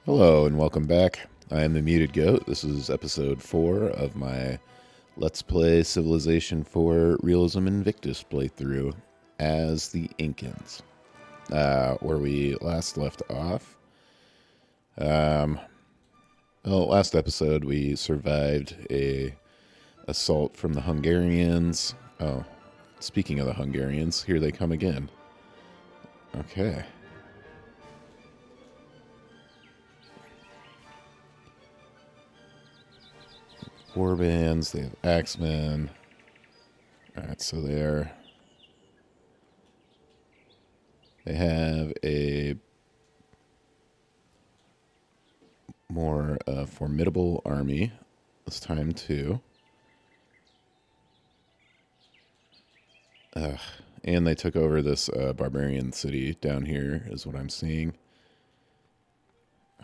Hello and welcome back. I am the Muted Goat. This is episode 4 of my Let's Play Civilization 4 Realism Invictus playthrough as the Incans. Where we last left off. Last episode we survived a assault from the Hungarians. Oh, speaking of the Hungarians, here they come again. Okay. War bands, they have axemen. Alright, so they have a more formidable army this time too. And they took over this barbarian city down here is what I'm seeing.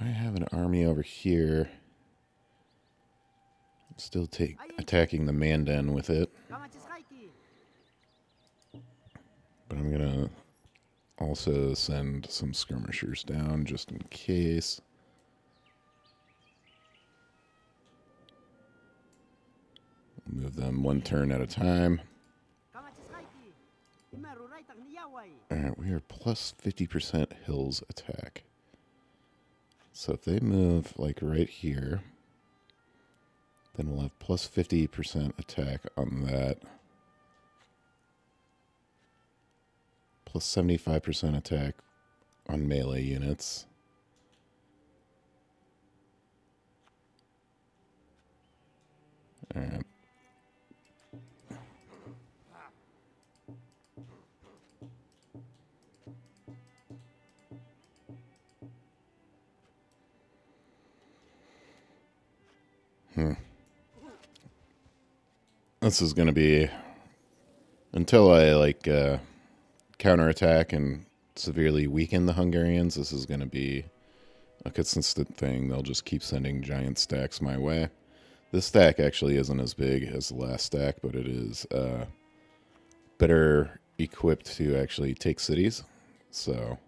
I have an army over here. Still attacking the Mandan with it. But I'm going to also send some skirmishers down just in case. Move them one turn at a time. Alright, we are plus 50% hills attack. So if they move like right here, then we'll have plus 50% attack on that. Plus 75% attack on melee units. Alright. This is going to be, until I counterattack and severely weaken the Hungarians, this is going to be a consistent thing. They'll just keep sending giant stacks my way. This stack actually isn't as big as the last stack, but it is better equipped to actually take cities. So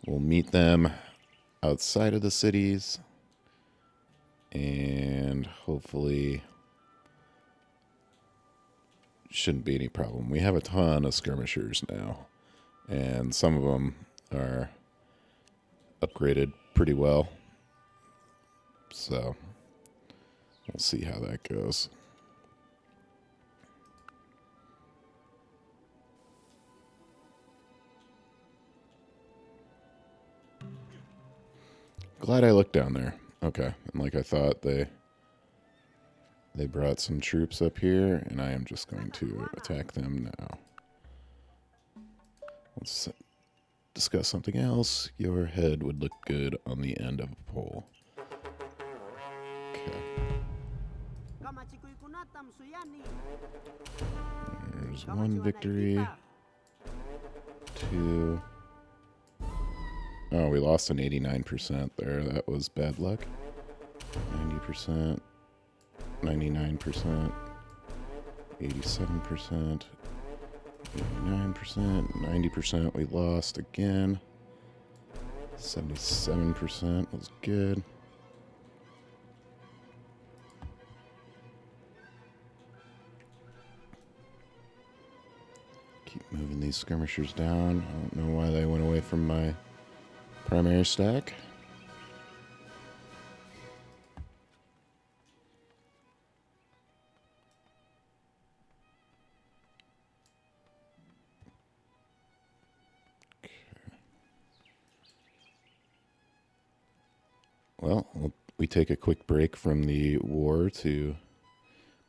we'll meet them outside of the cities. And hopefully shouldn't be any problem. We have a ton of skirmishers now, and some of them are upgraded pretty well. So we'll see how that goes. Glad I looked down there. Okay, and like I thought, they brought some troops up here, and I am just going to attack them now. Let's discuss something else. Your head would look good on the end of a pole. Okay. There's one victory. Two. Oh, we lost an 89% there. That was bad luck. 90%. 99%. 87%. 89%. 90% we lost again. 77% was good. Keep moving these skirmishers down. I don't know why they went away from my primary stack. Okay. Well, we take a quick break from the war to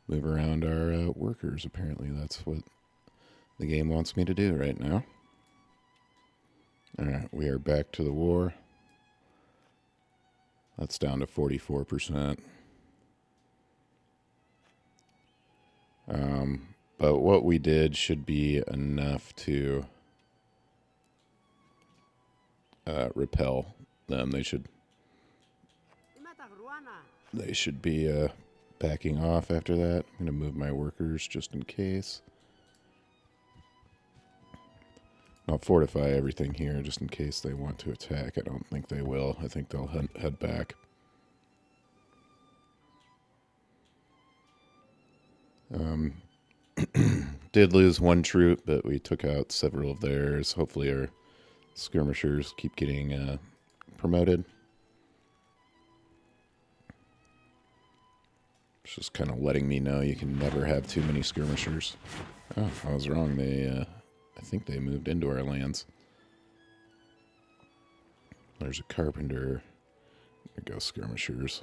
move around our workers. Apparently that's what the game wants me to do right now. Alright, we are back to the war. That's down to 44%. But what we did should be enough to repel them. They should be backing off after that. I'm going to move my workers just in case. I'll fortify everything here just in case they want to attack. I don't think they will. I think they'll head back. Did lose one troop, but we took out several of theirs. Hopefully our skirmishers keep getting promoted. It's just kind of letting me know you can never have too many skirmishers. Oh, I was wrong. I think they moved into our lands. There's a carpenter. There go skirmishers.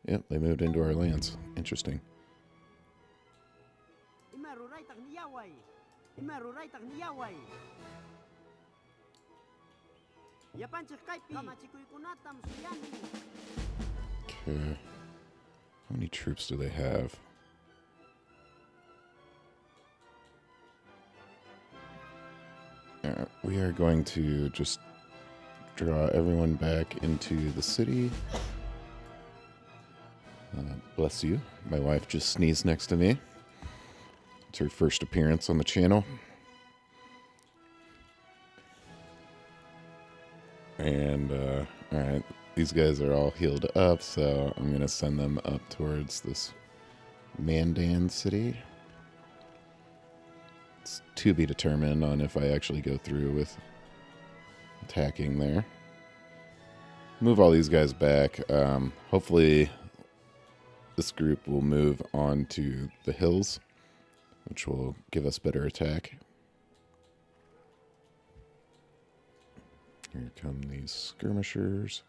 Yep, they moved into our lands. Interesting. Okay. How many troops do they have? We are going to just draw everyone back into the city. Bless you. My wife just sneezed next to me. It's her first appearance on the channel. And, alright, these guys are all healed up, so I'm going to send them up towards this Mandan city. It's to be determined on if I actually go through with attacking there. Move all these guys back. Hopefully this group will move on to the hills, which will give us better attack. Here come these skirmishers.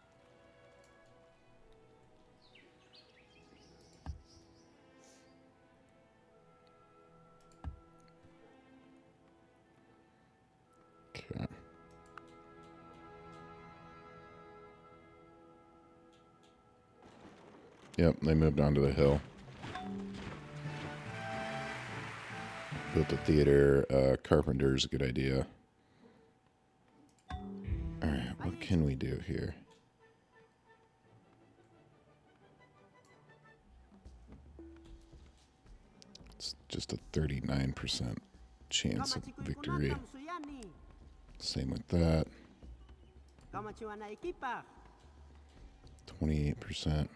Okay. Yep, they moved onto the hill. Built a theater. Carpenter's a good idea. Alright, what can we do here? It's just a 39% chance of victory. Same with that. 28%.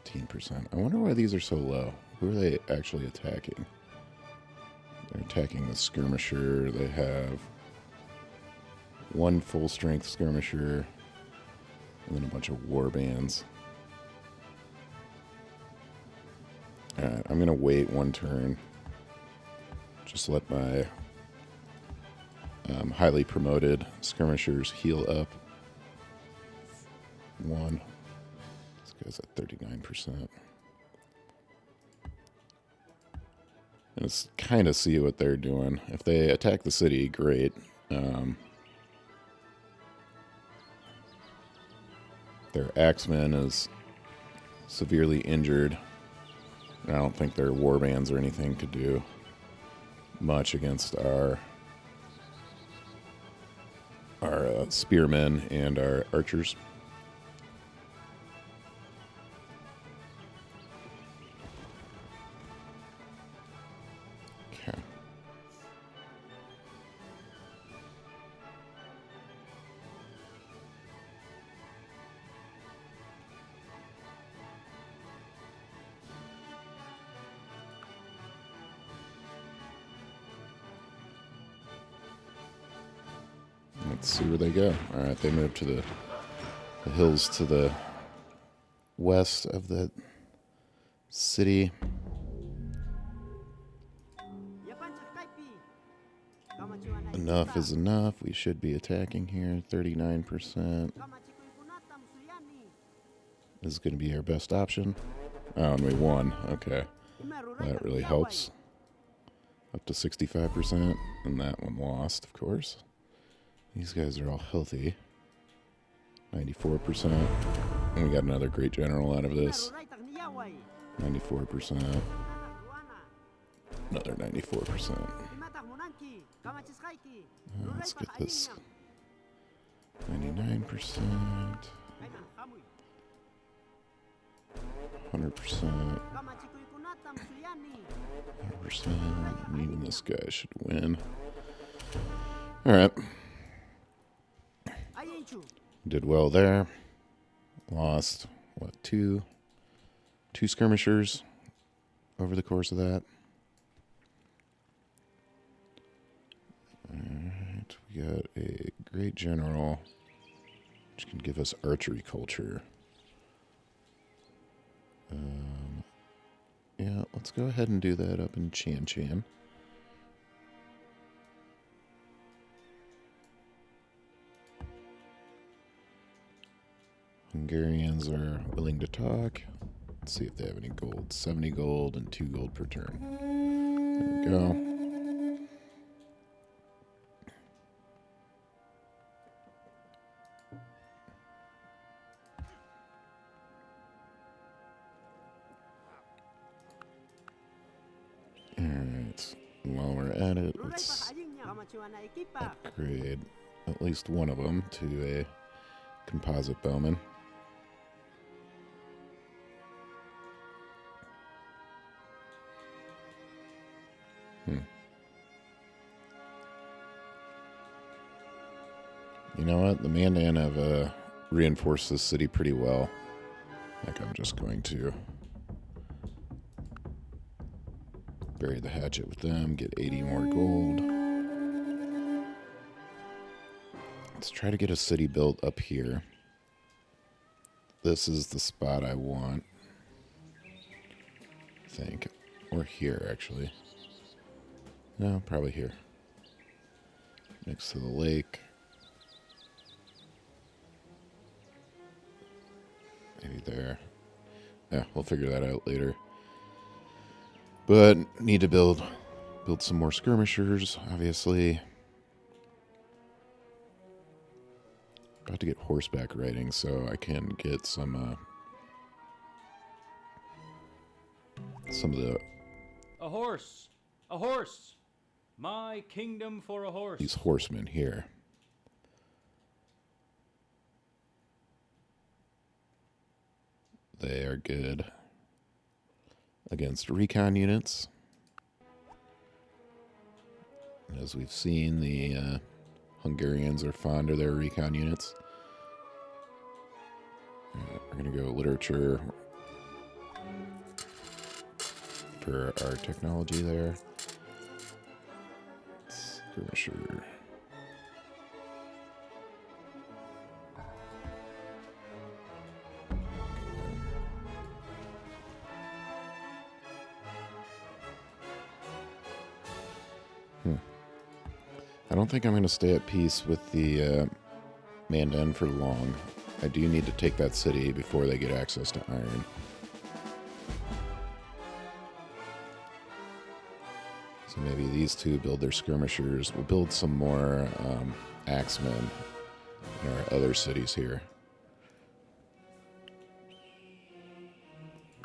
15%. I wonder why these are so low. Who are they actually attacking? They're attacking the skirmisher. They have one full strength skirmisher and then a bunch of war bands. Alright, I'm gonna wait one turn. Just let my highly promoted skirmishers heal up. One. This guy's at 39%. And let's kind of see what they're doing. If they attack the city, great. Their axeman is severely injured. I don't think their warbands or anything could do much against our spearmen and our archers. Okay. Let's see where they go. Alright, they moved to the hills to the west of the city. Enough is enough. We should be attacking here. 39%. This is going to be our best option. Oh, and we won. Okay. That really helps. Up to 65%. And that one lost, of course. These guys are all healthy. 94%. And we got another great general out of this. 94%. Another 94%. Let's get this. 99%. 100%. 100%. Even this guy should win. Alright. Did well there. Lost, what, two skirmishers over the course of that. Alright, we got a great general, which can give us archery culture. Yeah, let's go ahead and do that up in Chan Chan. Hungarians are willing to talk. Let's see if they have any gold. 70 gold and 2 gold per turn. There we go. Alright, while we're at it, let's upgrade at least one of them to a composite bowman. You know what? The Mandan have reinforced this city pretty well. I think I'm just going to bury the hatchet with them, get 80 more gold. Let's try to get a city built up here. This is the spot I want, I think. Or here, actually. No, probably here. Next to the lake. Maybe there. Yeah, we'll figure that out later. But need to build some more skirmishers, obviously. About to get horseback riding, so I can get some of the... A horse! A horse! My kingdom for a horse! These horsemen here. They are good against recon units. As we've seen, the Hungarians are fond of their recon units. We're going to go literature for our technology there. Skirmisher. I don't think I'm going to stay at peace with the Mandan for long. I do need to take that city before they get access to iron. So maybe these two build their skirmishers. We'll build some more axemen in our other cities here.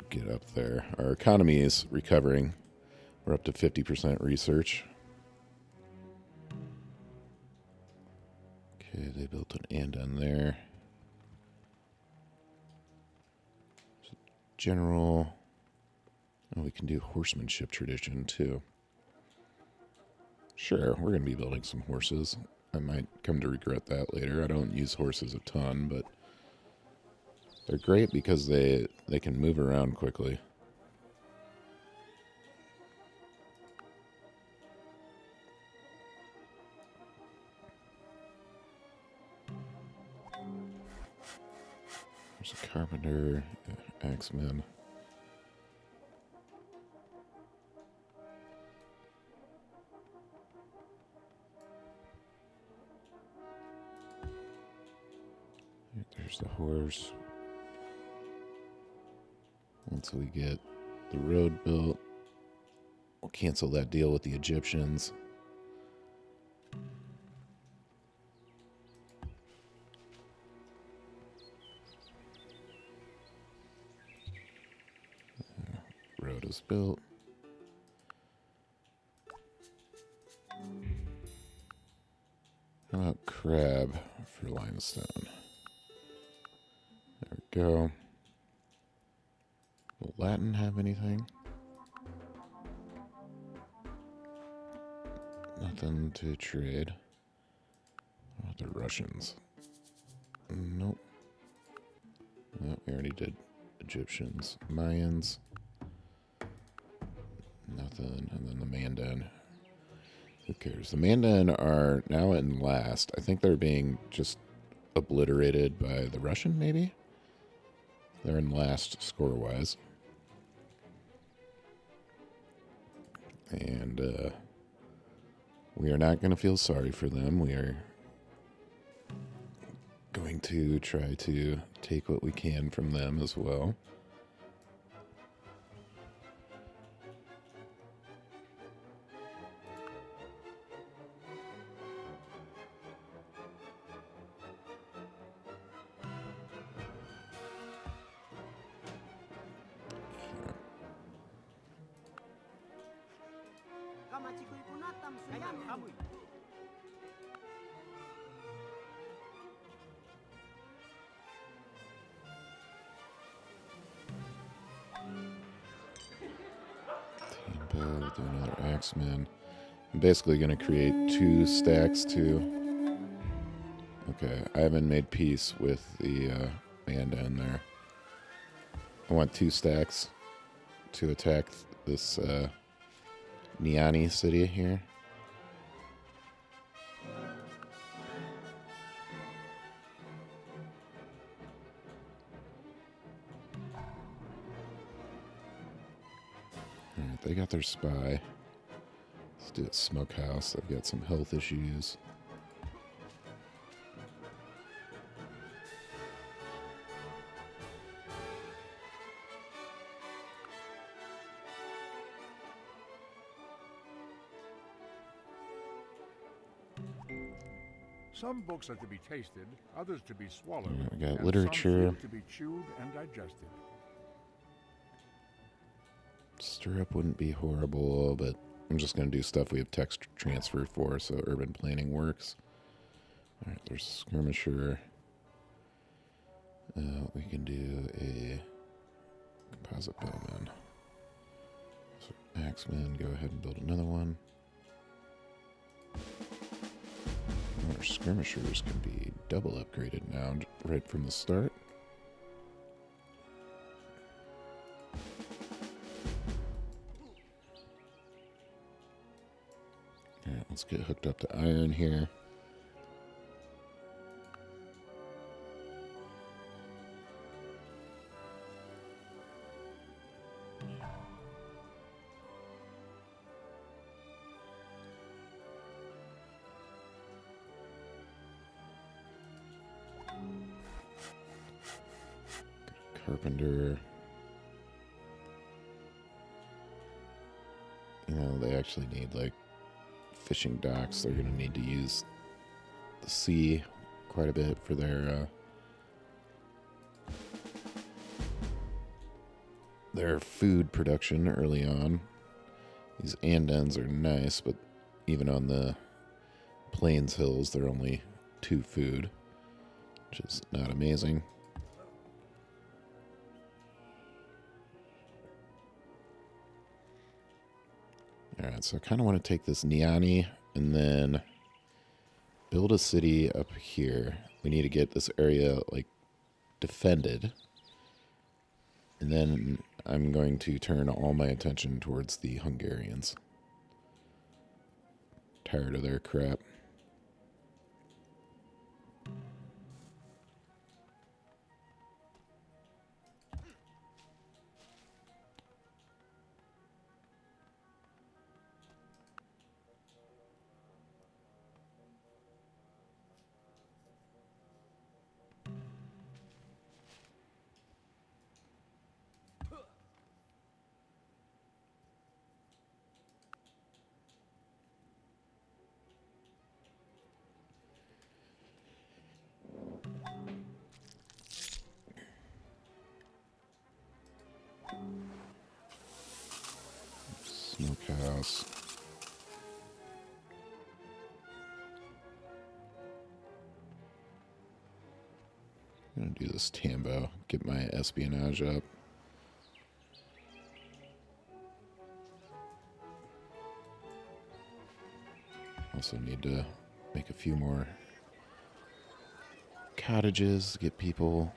Get up there. Our economy is recovering. We're up to 50% research. Okay, they built an Andan there. General. Oh, we can do horsemanship tradition too. Sure, we're going to be building some horses. I might come to regret that later. I don't use horses a ton, but they're great because they can move around quickly. There's a carpenter, axeman. There's the horse. Once we get the road built, we'll cancel that deal with the Egyptians. Road is built. How about crab for limestone? There we go. Will Latin have anything? Nothing to trade. What about the Russians? Nope. Well, we already did Egyptians. Mayans. Nothing. And then the Mandan. Who cares? The Mandan are now in last. I think they're being just obliterated by the Russian, maybe? They're in last score-wise. And we are not going to feel sorry for them. We are going to try to take what we can from them as well. Do another Axeman. I'm basically going to create 2 stacks too. Okay, I haven't made peace with the Mandan there. I want 2 stacks to attack this Niani city here. Alright, they got their spy. Let's do a smokehouse. I've got some health issues. Some books are to be tasted, others to be swallowed. Yeah, we got and literature. Some to be chewed and digested. Stirrup wouldn't be horrible, but I'm just going to do stuff we have text transfer for, so urban planning works. Alright, there's a skirmisher. We can do a composite bowman. So axeman, go ahead and build another one. Our skirmishers can be double upgraded now, right from the start. Alright, let's get hooked up to iron here. Carpenter. You know, they actually need, like, fishing docks. They're going to need to use the sea quite a bit for their food production early on. These Andens are nice, but even on the Plains Hills, they're only 2 food, which is not amazing. Alright, so I kind of want to take this Niani and then build a city up here. We need to get this area, like, defended. And then I'm going to turn all my attention towards the Hungarians. Tired of their crap. Smokehouse. I'm gonna do this Tambo, get my espionage up. Also need to make a few more cottages, get people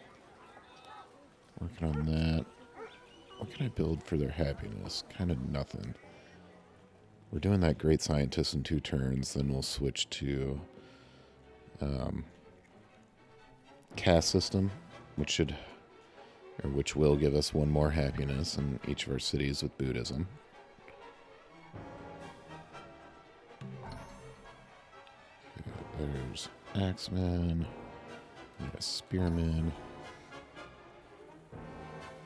working on that. What can I build for their happiness? Kind of nothing. We're doing that great scientist in 2 turns, then we'll switch to caste system, which will give us 1 more happiness in each of our cities with Buddhism. Okay, there's Axeman. We need a Spearman.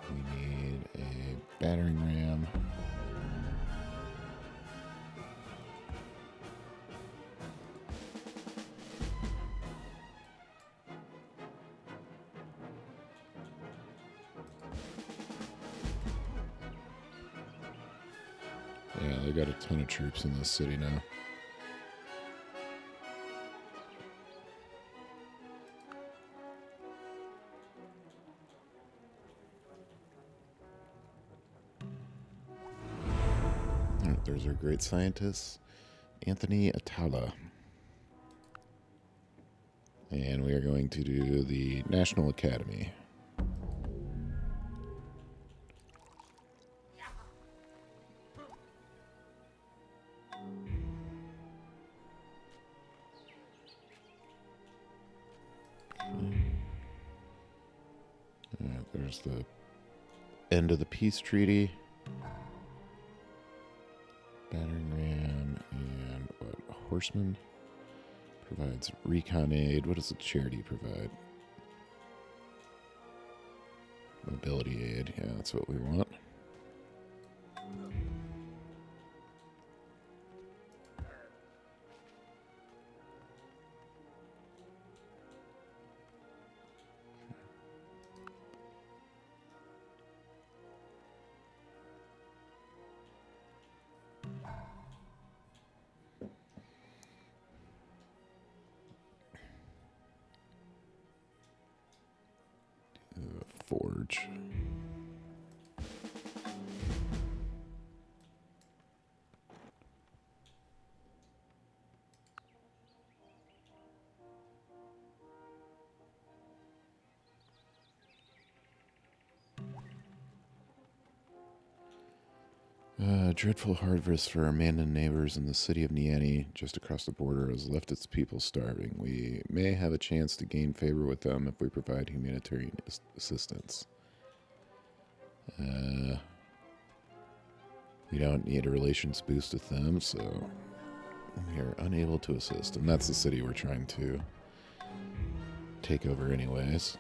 We need a battering ram. Yeah, they got a ton of troops in this city now. Alright, there's our great scientist, Anthony Atala. And we are going to do the National Academy. There's the end of the peace treaty. Battering ram and what? Horseman provides recon aid. What does the charity provide? Mobility aid. Yeah, that's what we want. Forge. Dreadful harvest for our abandoned neighbors in the city of Niani, just across the border, has left its people starving. We may have a chance to gain favor with them if we provide humanitarian assistance. We don't need a relations boost with them, so we are unable to assist. And that's the city we're trying to take over anyways.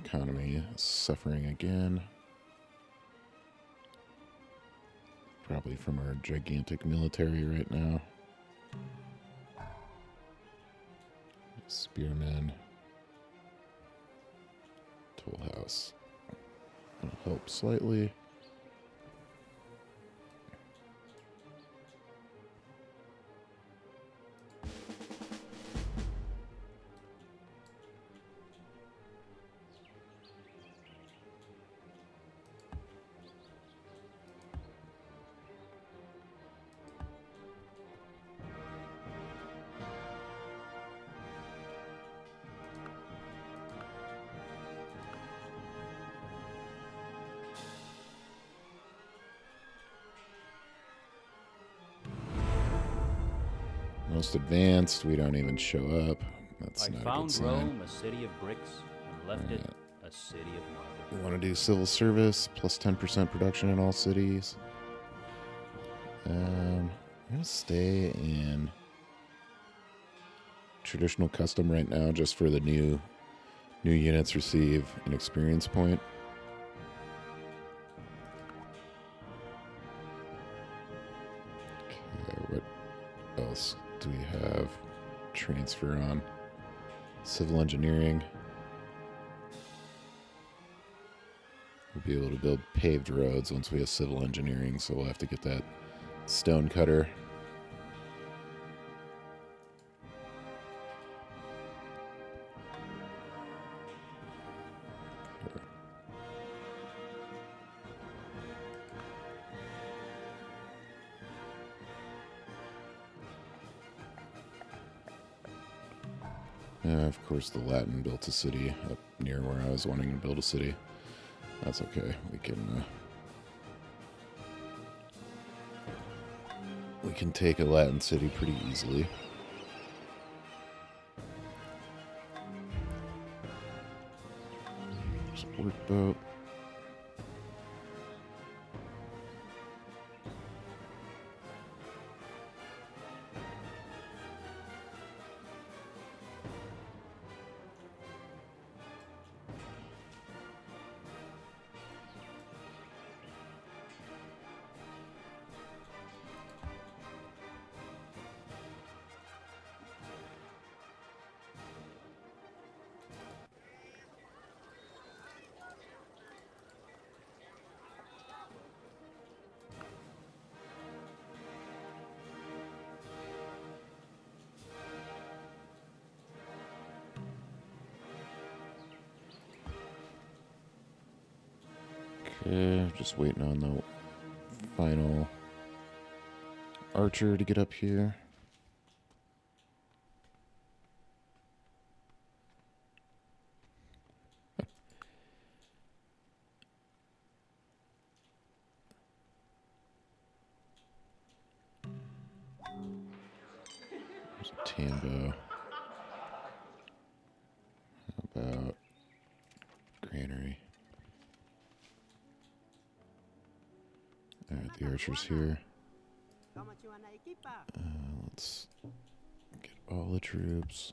Economy is suffering again. Probably from our gigantic military right now. Spearmen. Toll House. That'll help slightly. Most advanced, we don't even show up. That's not a good found sign. Rome a city of bricks and left it a city of marble. We want to do civil service, plus 10% production in all cities. I'm going to stay in traditional custom right now, just for the new units receive an experience point. Okay, what else do we have? Transfer on civil engineering. We'll be able to build paved roads once we have civil engineering, so we'll have to get that stone cutter. Of course, the Latin built a city up near where I was wanting to build a city. That's okay. We can take a Latin city pretty easily. There's a workboat. Okay, just waiting on the final archer to get up here. There's a Tambo. How about granary? Alright, the archer's here. Let's get all the troops.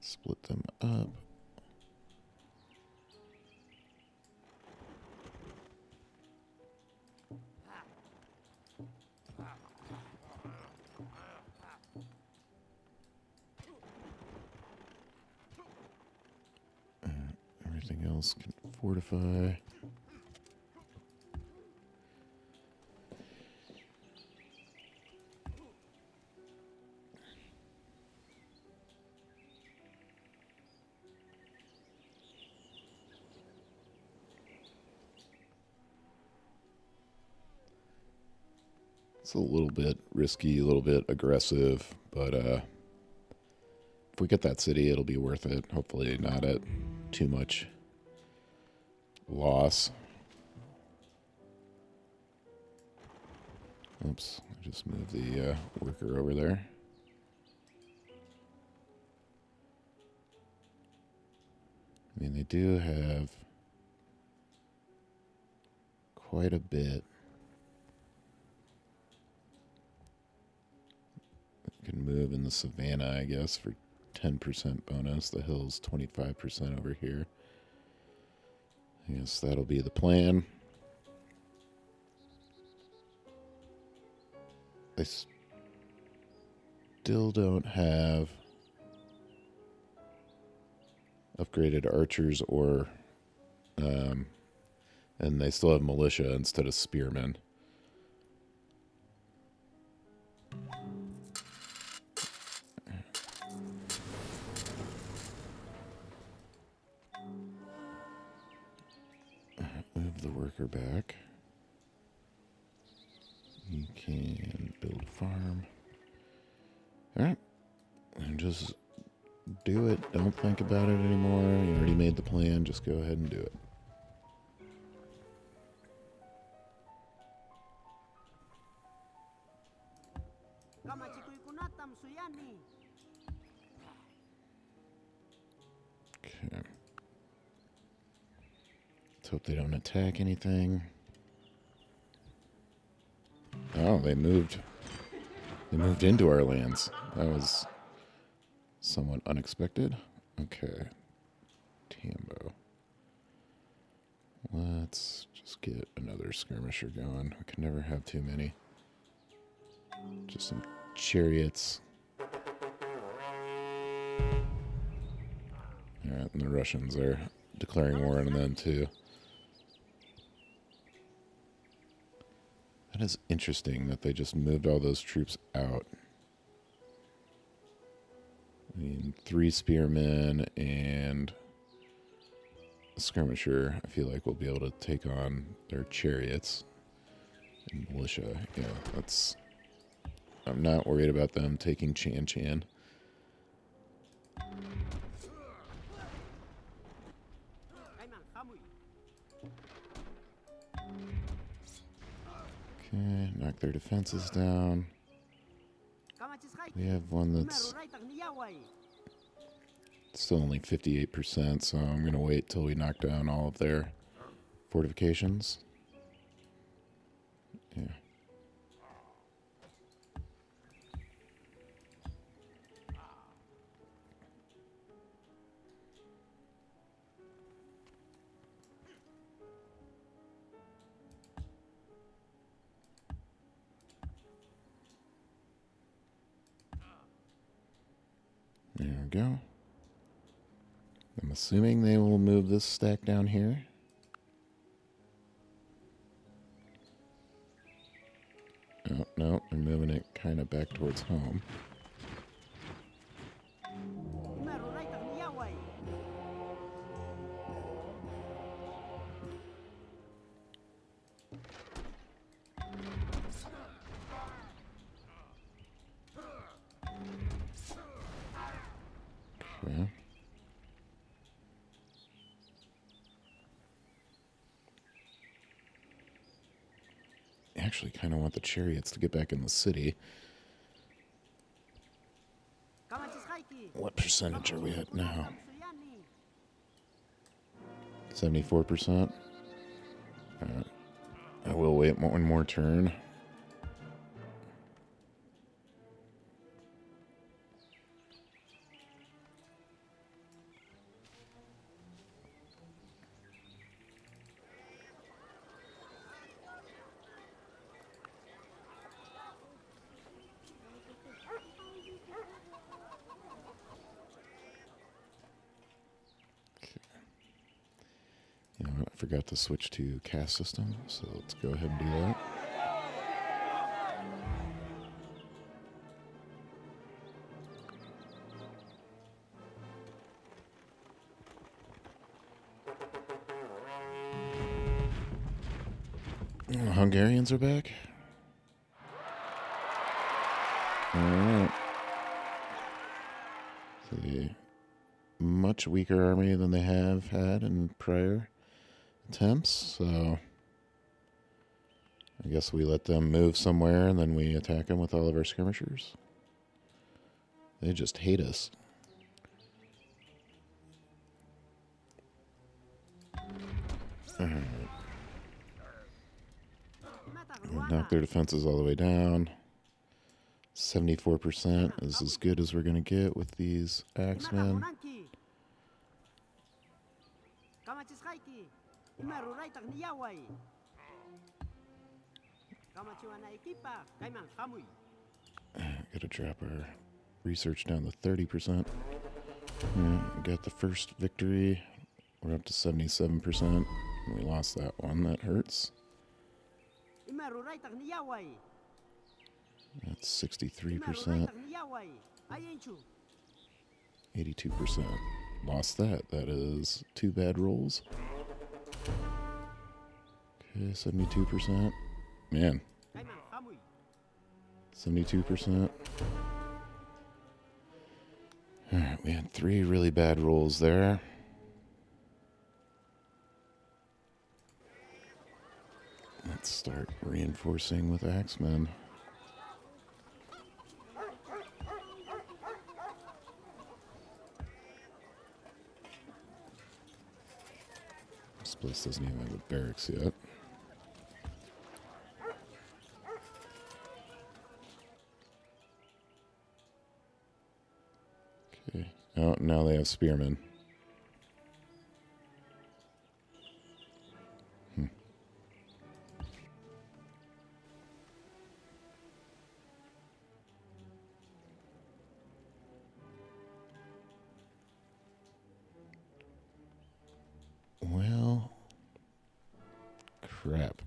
Split them up. Everything else can fortify. It's a little bit risky, a little bit aggressive, but if we get that city, it'll be worth it. Hopefully not at too much loss. Oops, I just moved the worker over there. I mean, they do have quite a bit. Can move in the savannah, I guess, for 10% bonus. The hill's 25% over here. I guess that'll be the plan. I still don't have upgraded archers or and they still have militia instead of spearmen. Move the worker back. You can build a farm. Alright. And just do it. Don't think about it anymore. You already made the plan. Just go ahead and do it. Okay. Let's hope they don't attack anything. Oh, they moved into our lands. That was somewhat unexpected. Okay. Tambo. Let's just get another skirmisher going. We can never have too many. Just some chariots. Alright, and the Russians are declaring war on them too. That is interesting that they just moved all those troops out. I mean, 3 spearmen and a skirmisher, I feel like we'll be able to take on their chariots and militia. Yeah, that's... I'm not worried about them taking Chan Chan. Okay, knock their defenses down. We have one that's still only 58%, so I'm going to wait till we knock down all of their fortifications. Yeah. There we go. I'm assuming they will move this stack down here. Oh, no, they're moving it kind of back towards home. Okay. I actually kind of want the chariots to get back in the city. What percentage are we at now? 74%? I will wait one more turn. You know what? I forgot to switch to caste system, so let's go ahead and do that. Hungarians are back. Alright. The much weaker army than they have had in prior attempts, so I guess we let them move somewhere and then we attack them with all of our skirmishers. They just hate us. Alright. We'll knock their defenses all the way down. 74% is as good as we're going to get with these axemen. Gotta drop our research down to 30%. Got the first victory. We're up to 77%. We lost that one. That hurts. That's 63%. 82%. Lost that. That is 2 bad rolls. Okay, 72%. Man. 72%. Alright, we had 3 really bad rolls there. Let's start reinforcing with axemen. This place doesn't even have a barracks yet. Okay. Oh, now they have spearmen. crap.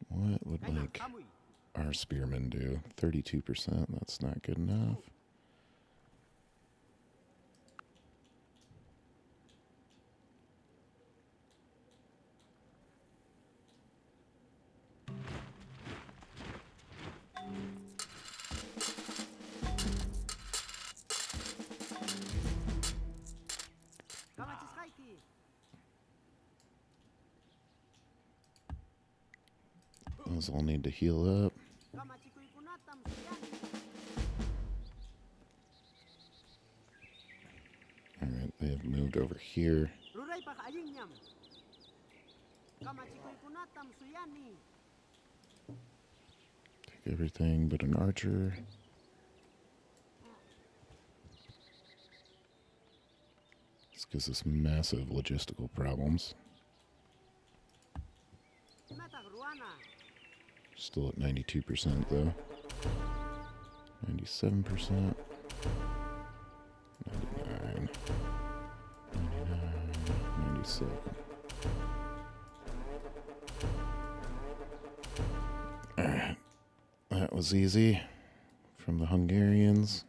What would, like, our spearmen do? 32%, that's not good enough. Those all need to heal up. Alright, they have moved over here. Take everything but an archer. This gives us massive logistical problems. Still at 92% though. 97%. 99. 97. Alright. That was easy. From the Hungarians.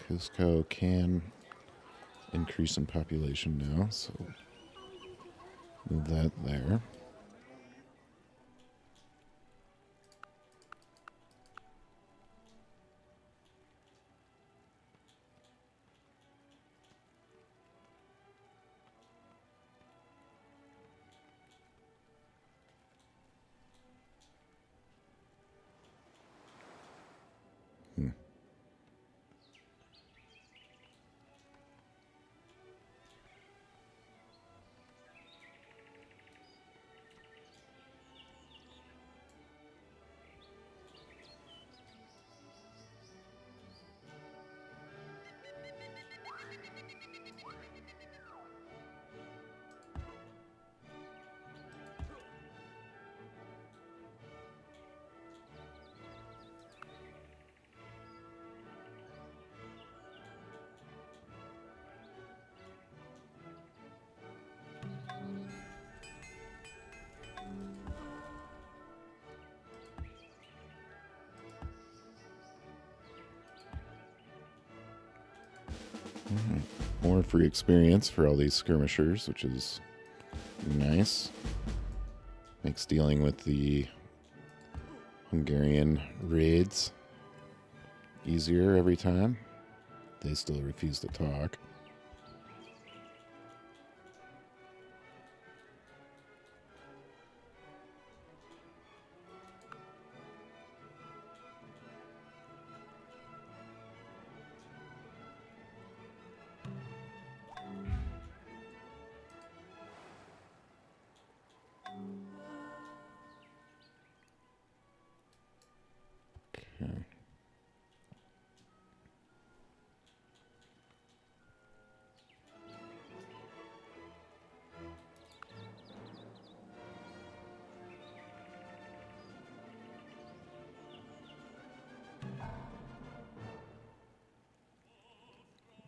Cusco can increase in population now, so move that there. Alright. More free experience for all these skirmishers, which is nice. Makes dealing with the Hungarian raids easier every time. They still refuse to talk. Okay.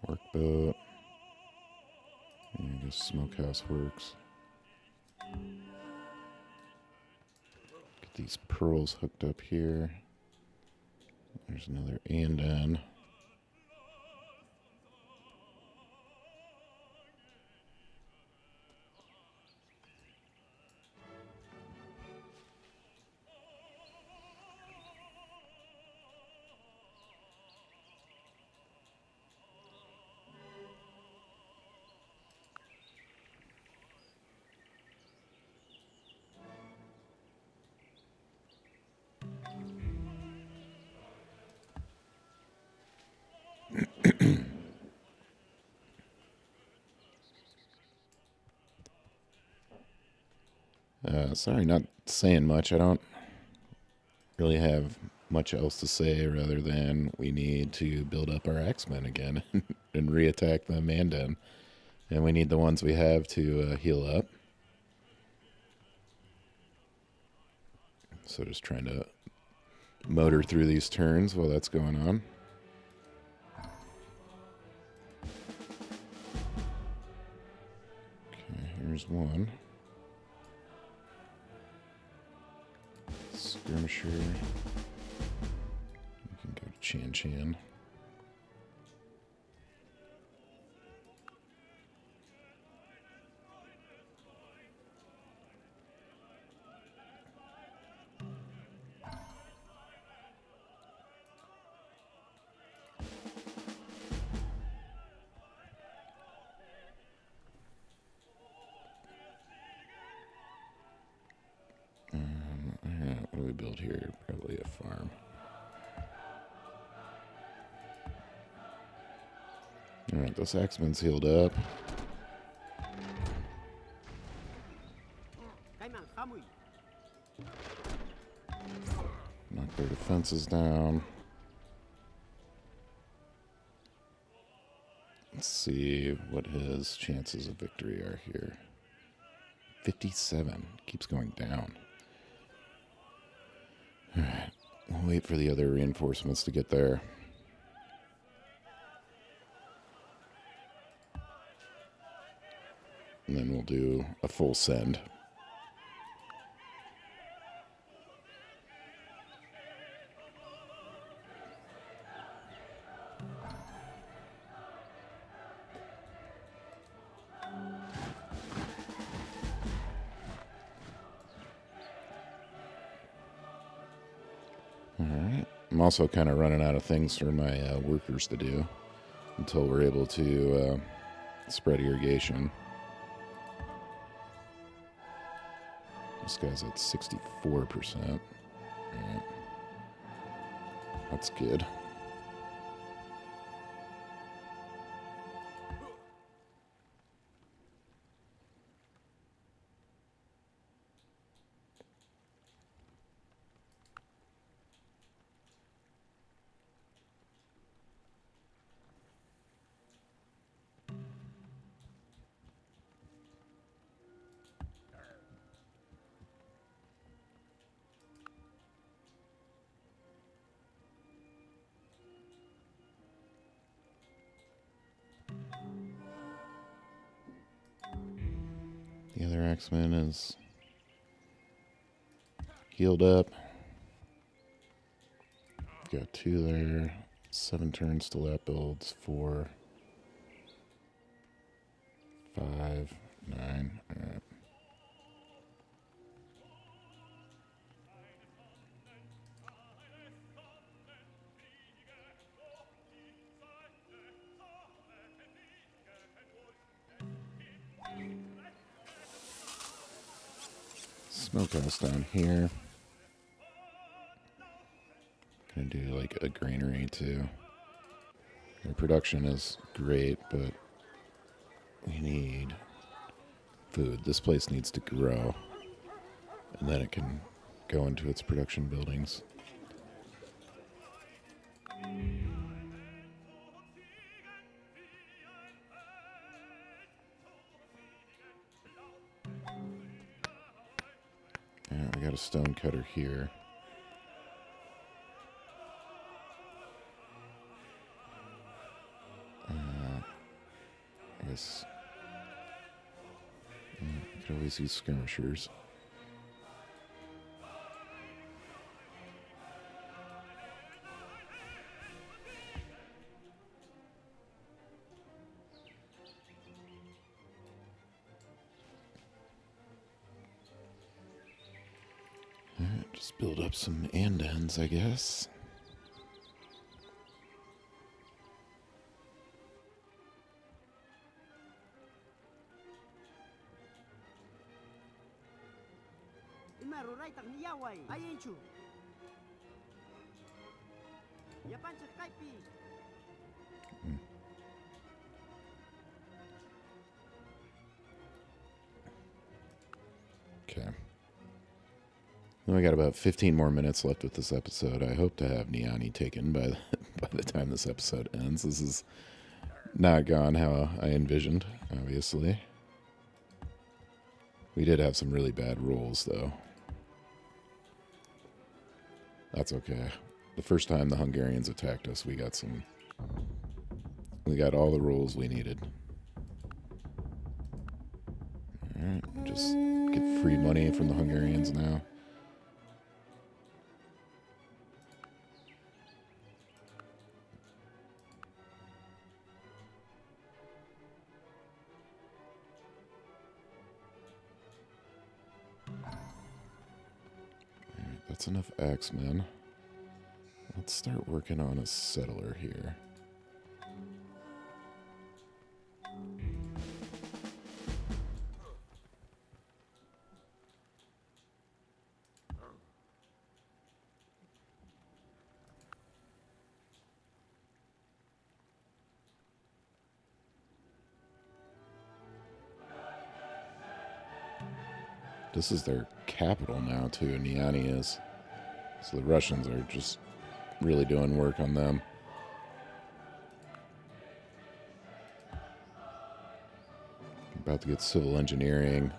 Workboat. Yeah, I guess smokehouse works. Get these pearls hooked up here. There's another Andan. Sorry, not saying much. I don't really have much else to say rather than we need to build up our X-Men again and reattack the Mandan. And we need the ones we have to heal up. So just trying to motor through these turns while that's going on. Okay, here's one. Skirmisher. We can go to Chan Chan. What do we build here? Probably a farm. Alright, this X-Men's healed up. Knock their defenses down. Let's see what his chances of victory are here. 57. Keeps going down. Alright, we'll wait for the other reinforcements to get there. And then we'll do a full send. Alright, I'm also kind of running out of things for my workers to do until we're able to spread irrigation. This guy's at 64%. Alright. That's good. The other X-Men is healed up. We've got 2 there. 7 turns till that builds. 4, 5, 9. All right. Smokehouse down here. Gonna do like a granary too. Their production is great, but we need food. This place needs to grow, and then it can go into its production buildings. Yeah, we got a stone cutter here. I guess we could always use skirmishers. Alright, just build up some andans, I guess. Okay. We got about 15 more minutes left with this episode. I hope to have Niani taken by the time this episode ends. This is not gone how I envisioned, obviously. We did have some really bad rolls, though. That's okay. The first time the Hungarians attacked us, we got all the rolls we needed. Alright, just get free money from the Hungarians now. Alright, that's enough axemen. Let's start working on a settler here. This is their capital now, too, Niani is. So the Russians are just really doing work on them. About to get civil engineering.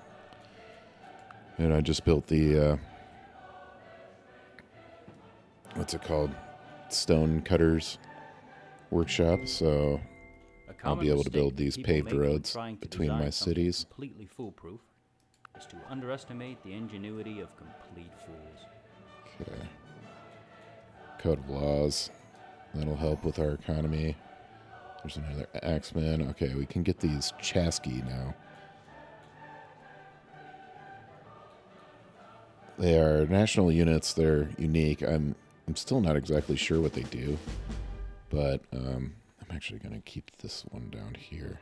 And I just built the, what's it called? Stone cutters workshop, so I'll be able to build these paved roads between my cities. Completely foolproof is to underestimate the ingenuity of complete fools. Okay. Code of laws. That'll help with our economy. There's another axeman. Okay, we can get these Chasky now. They are national units. They're unique. I'm still not exactly sure what they do, but I'm actually going to keep this one down here.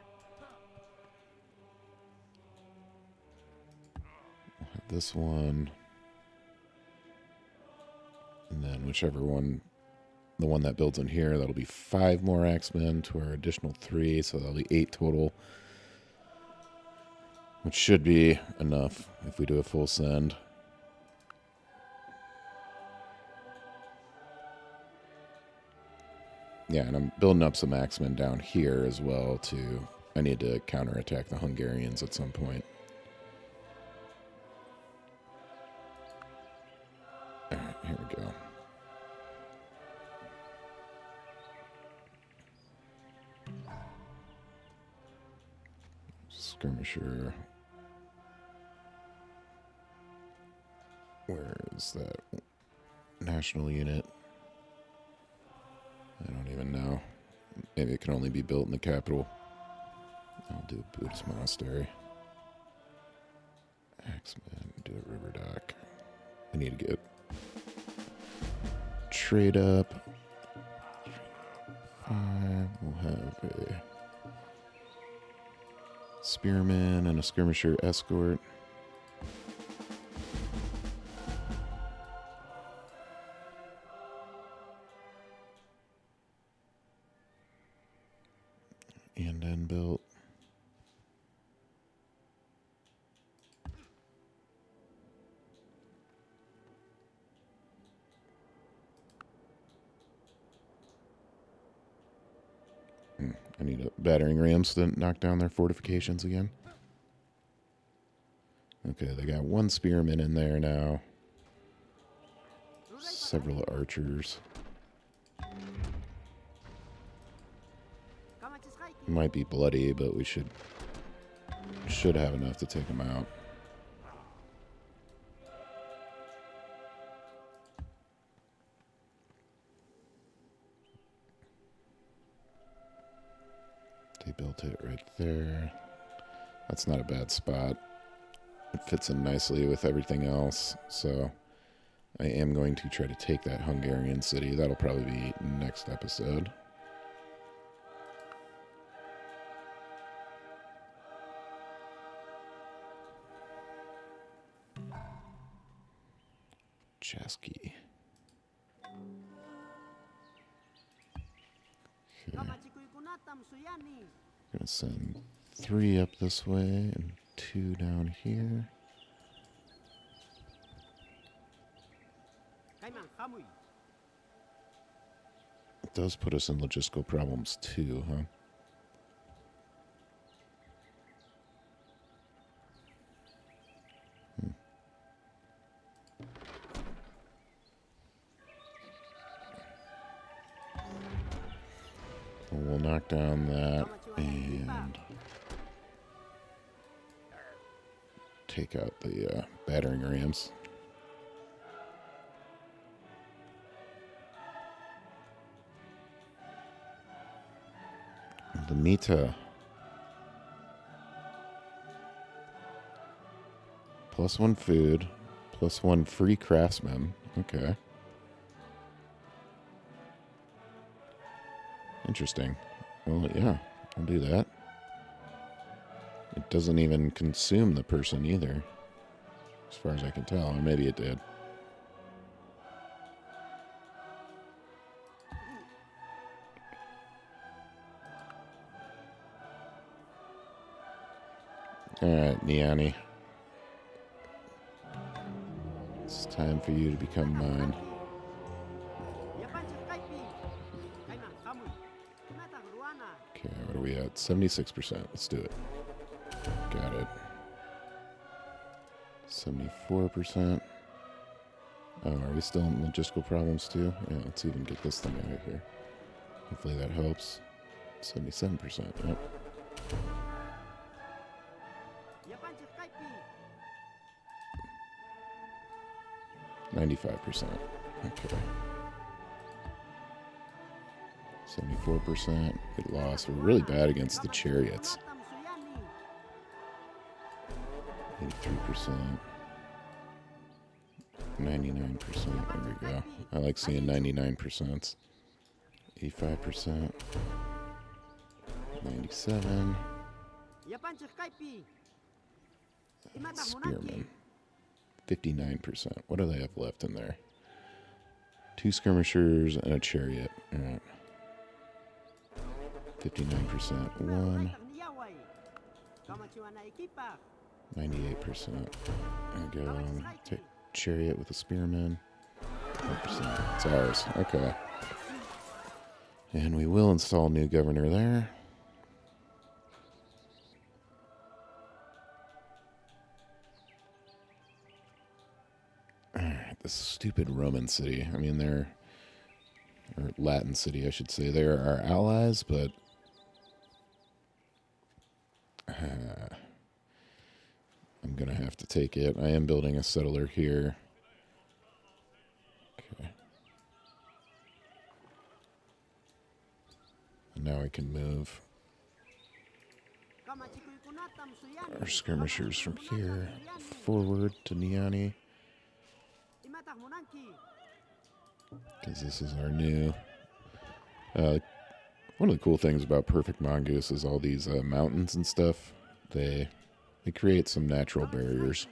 We'll have this one. And then whichever one, the one that builds in here, that'll be 5 more axemen to our additional 3, so that'll be 8 total. Which should be enough if we do a full send. Yeah, and I'm building up some axemen down here as well, too. I need to counterattack the Hungarians at some point. Alright, here we go. Skirmisher. Where is that national unit? I don't even know. Maybe it can only be built in the capital. I'll do a Buddhist monastery. Axemen, do a river dock. I need to get trade up. 5. We'll have a spearman and a skirmisher escort. And then built. I need a battering rams to knock down their fortifications again. Okay, they got 1 spearman in there now. Several archers. It might be bloody, but we should have enough to take them out. They built it right there. That's not a bad spot. It fits in nicely with everything else, so I am going to try to take that Hungarian city. That'll probably be next episode. Chasky. Okay. Gonna send 3 up this way and 2 down here. It does put us in logistical problems too, huh? We'll knock down that and take out the battering rams. The Mita. +1 food, +1 free craftsman. Okay. Interesting. Well, yeah, I'll do that. It doesn't even consume the person either, as far as I can tell. Or maybe it did. Alright, Niani. It's time for you to become mine. Okay, what are we at? 76%. Let's do it. Got it. 74%. Oh, are we still in logistical problems too? Yeah, let's even get this thing out of here. Hopefully that helps. 77%. Yep. 95%. Okay. 74%. Good loss. We're really bad against the chariots. 83%. 99%. There we go. I like seeing 99%. 85%. 97. Spearmen. 59%. What do they have left in there? 2 skirmishers and a chariot. All right. 59%. 1. 98%. There we go. Take chariot with a spearman. 100%. It's ours. Okay. And we will install new governor there. Alright, this stupid Roman city. I mean, or Latin city, I should say. They're our allies, but I'm going to have to take it. I am building a settler here. Okay. And now I can move our skirmishers from here forward to Niani. Because this is our new... one of the cool things about Perfect Mongoose is all these mountains and stuff. They create some natural barriers.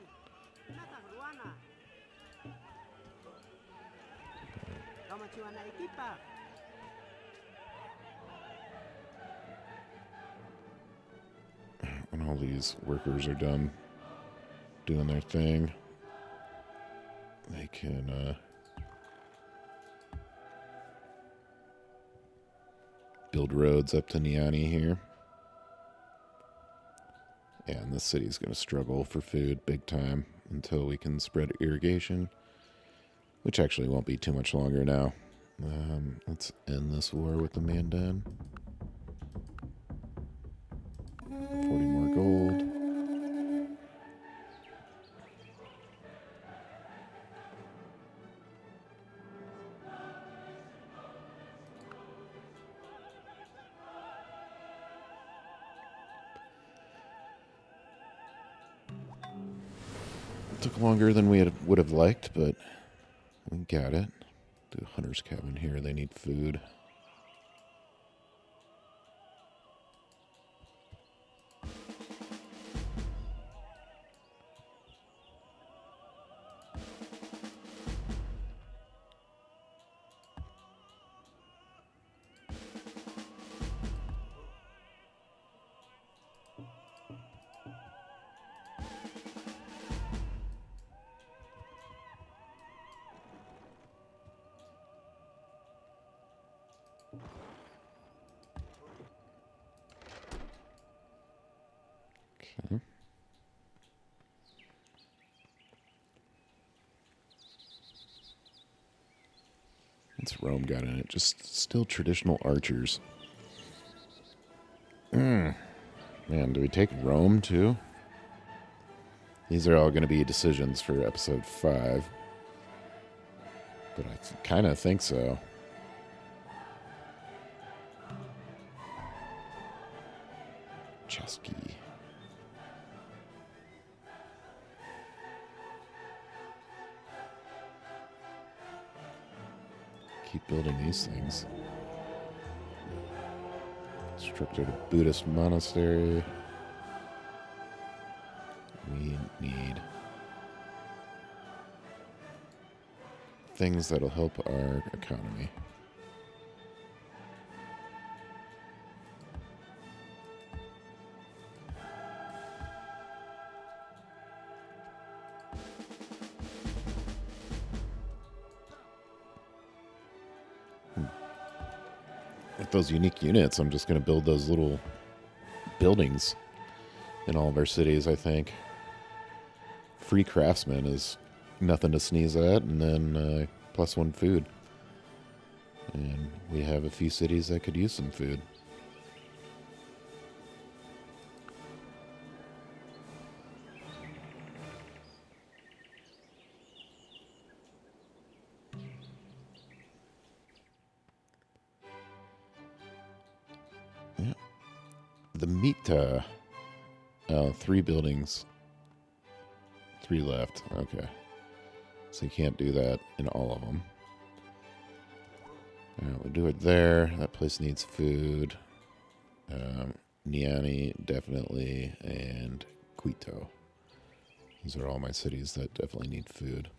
When all these workers are done doing their thing, they can build roads up to Niani here. Yeah, and this city's going to struggle for food big time until we can spread irrigation, which actually won't be too much longer now. Let's end this war with the Mandan. 40 more gold. It took longer than we would have liked, but we got it. The hunter's cabin here, they need food. once Rome got in it. Just still traditional archers. Man, do we take Rome too? These are all going to be decisions for episode 5. But I kind of think so. Chesky. Keep building these things. Constructed a Buddhist monastery. We need things that'll help our economy. With those unique units, I'm just going to build those little buildings in all of our cities, I think. Free craftsman is nothing to sneeze at, and then +1 food. And we have a few cities that could use some food. Yeah. The Mita. 3 buildings. 3 left. Okay. So you can't do that in all of them. We'll do it there. That place needs food. Niani, definitely. And Quito. These are all my cities that definitely need food.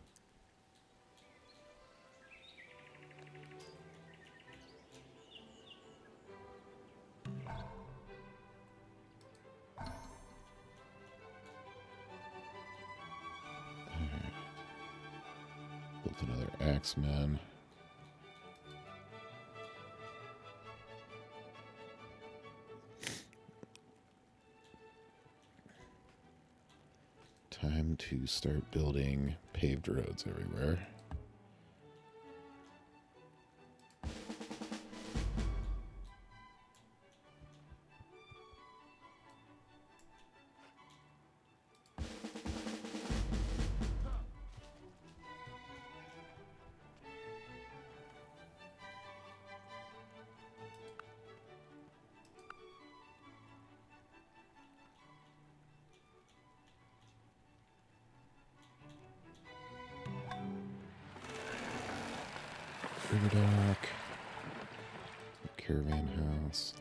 Built another axeman. Time to start building paved roads everywhere. River dock, caravan house,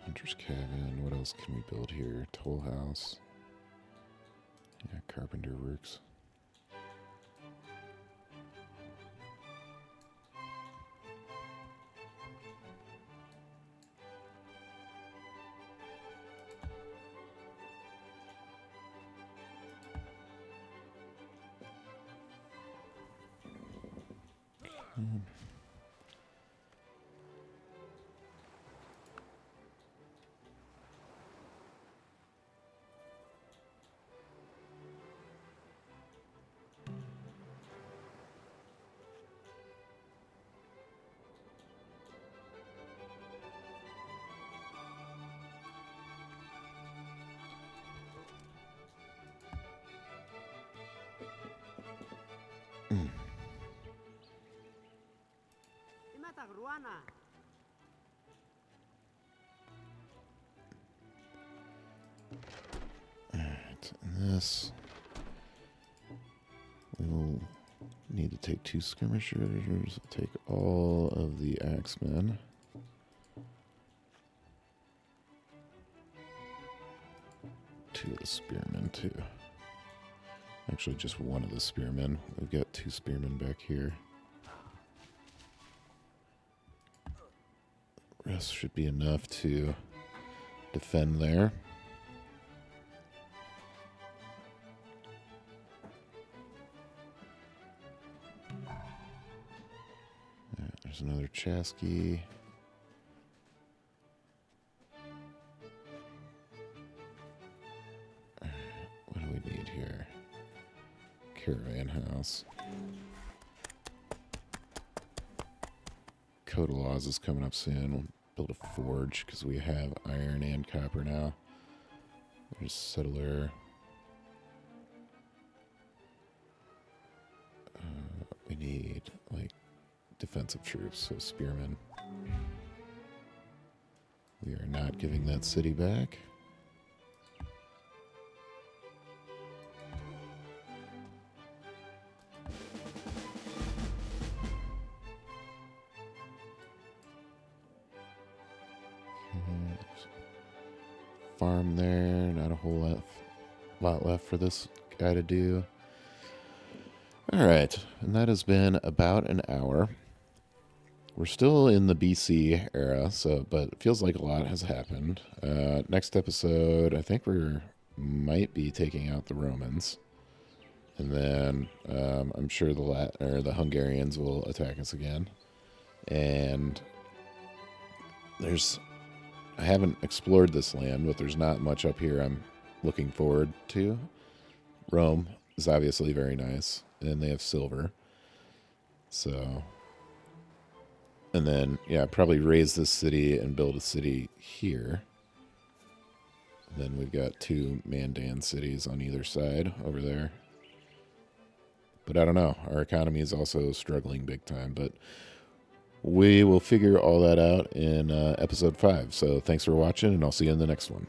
hunter's cabin. What else can we build here? Toll house. Yeah, carpenter works. Alright, and this we will need to take 2 skirmishers, take all of the axemen. Two of the spearmen too. Actually just one of the spearmen. We've got 2 spearmen back here. Rest should be enough to defend there. There's another Chasky. What do we need here? Caravan house. Code of Laws is coming up soon. We'll build a forge because we have iron and copper now. There's settler. We need, like, defensive troops, so spearmen. We are not giving that city back. Farm there, not a whole lot left for this guy to do. Alright, and that has been about an hour. We're still in the BC era, but it feels like a lot has happened. Next episode, I think we might be taking out the Romans. And then I'm sure the Hungarians will attack us again. And I haven't explored this land, but there's not much up here I'm looking forward to. Rome is obviously very nice, and they have silver. So, and then, yeah, probably raise this city and build a city here. And then we've got 2 Mandan cities on either side over there. But I don't know. Our economy is also struggling big time, but we will figure all that out in episode 5. So thanks for watching, and I'll see you in the next one.